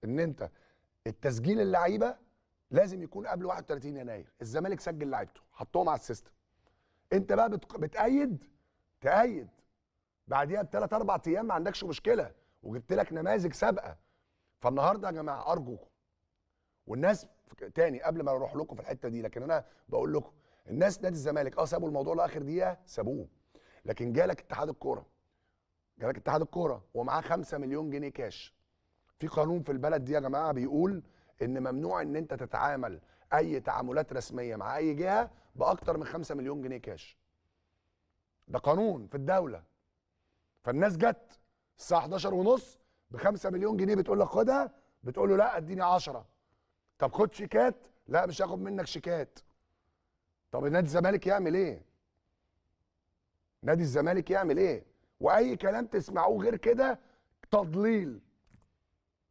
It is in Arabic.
ان انت التسجيل اللعيبه لازم يكون قبل 31 يناير. الزمالك سجل لعيبته حطهم على السيستم، انت بقى تأيد بعديها بثلاث اربع ايام ما عندكش مشكله، وجبت لك نماذج سابقه. فالنهارده يا جماعه ارجوكم والناس تاني قبل ما اروح لكم في الحته دي، لكن انا بقول لكم الناس نادي الزمالك سابوا الموضوع لاخر دقيقه، سابوه. لكن جالك اتحاد الكوره ومعاه 5 مليون جنيه كاش. في قانون في البلد دي يا جماعه بيقول ان ممنوع ان انت تتعامل اي تعاملات رسميه مع اي جهه باكتر من 5 مليون جنيه كاش. ده قانون في الدوله. فالناس جت الساعه 11 ونص ب 5 مليون جنيه، بتقول لك خدها، بتقول له لا اديني 10. طب خد شيكات، لا مش هاخد منك شيكات. طب نادي الزمالك يعمل ايه؟ نادي الزمالك يعمل ايه؟ واي كلام تسمعوه غير كده تضليل.